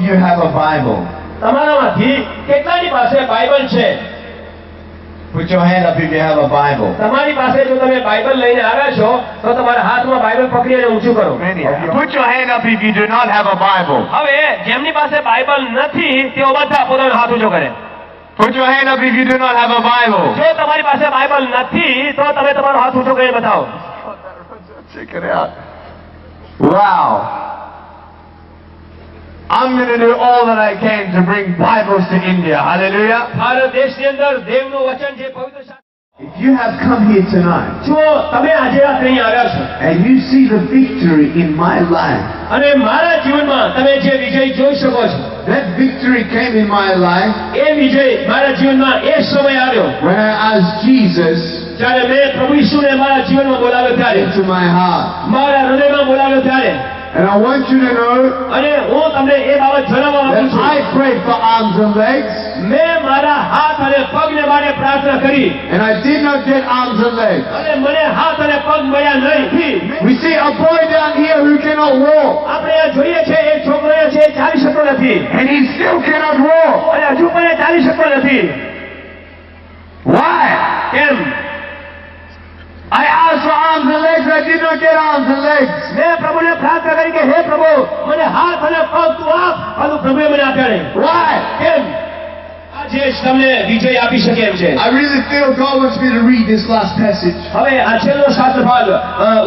You have a Bible. તમારામાંથી કેટલાની પાસે Bible છે? Put your hand up if you have a Bible. તમારી પાસે જો તમે બાઇબલ લઈને આવ્યા છો તો તમારા હાથમાં બાઇબલ પકડી અને ઊંચું કરો. Put your hand up if you do not have a Bible. હવે જેમની પાસે બાઇબલ નથી તેઓ બધા પોતાનો હાથ ઊંચો કરે. Put your hand up if you do not have a Bible. જો તમારી પાસે બાઇબલ નથી તો તમે તમારો હાથ ઊંચો કરીને બતાવો. Check it out. Wow. I'm going to do all that I can to bring Bibles to India. Hallelujah. Bharat દેશની અંદર દેવનું વચન છે પવિત્ર શાસ્ત્ર. If you have come here tonight જો તમે આજે રાત્રે અહીં આવ્યા છો and you see the victory in my life, અને મારા જીવનમાં તમે જે વિજય જોઈ શકો છો, that victory came in my life એ વિજય મારા જીવનમાં એ સમય આવ્યો when I asked Jesus જ્યારે મેં પ્રભુ ઈસુને મારા જીવનમાં બોલાવ્યો ત્યારે, into my heart. મારા હૃદયમાં બોલાવ્યો ત્યારે. And I want you to know અને હું તમને એ બાબત જણાવવા માંગુ that છું. I prayed for arms and legs, મેં મારા હાથ અને પગને માટે પ્રાર્થના કરી and I did not get arms and legs. અને મને હાથ અને પગ મળ્યા નહીં. We see a boy down here who cannot walk, આપણે આ જોઈએ છે એક છોકરો છે એ ચાલી શકતો નથી and he still cannot walk. અને હજુ પણ એ ચાલી શકતો નથી. Why? કેમ? I asked for arms and legs, I did not get arms and legs. મેં પ્રભુને પ્રાર્થના કરી કે હે પ્રભુ મને હાથ અને પગ તું આપ, પરંતુ પ્રભુએ મને આપ્યા નહીં. Why? કેમ? આજે જ તમને વિજય આપી શકે એમ છે. I really feel God wants me to read this last passage હવે આ છેલ્લો શાસ્ત્ર ભાગ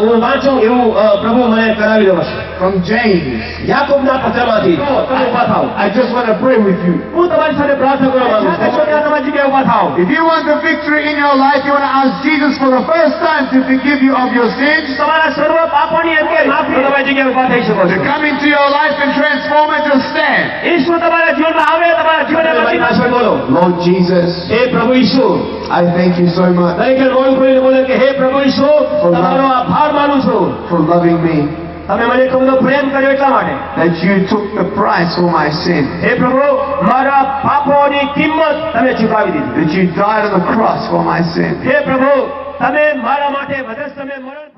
હું વાંચું એવું પ્રભુ મને કરાવી રહ્યો છે. from James. યાકોબના પત્રમાંથી. તમે ઊભા થાઓ. I just want to pray with you. હું તમારી સાથે પ્રાર્થના કરવા માંગુ છું. ત્યાં તમારી જગ્યાએ ઊભા થાઓ. If you want the victory in your life, you want to ask Jesus for the first time to forgive you of your sins, તમારા સર્વ પાપોની અંગે માફી તમારી જગ્યાએ ઊભા થઈ શકો to છો. come into your life and transform it, to stand. ઈસુ તમારા જીવનમાં આવે, તમારા જીવનને મારી પાછળ બોલો. Lord Jesus, હે પ્રભુ ઈસુ, I thank you so much દરેકે મોઢું ખોલીને બોલે કે હે પ્રભુ ઈસુ, તમારો આભાર માનું છું. for loving me, તમે મને એટલો બધો પ્રેમ કર્યો એટલા માટે. that you took the price for my sin, હે પ્રભુ મારા પાપોની કિંમત તમે ચૂકવી દીધી. that you died on the cross for my sin. હે પ્રભુ તમે મારા માટે વધસ્તમે મરણ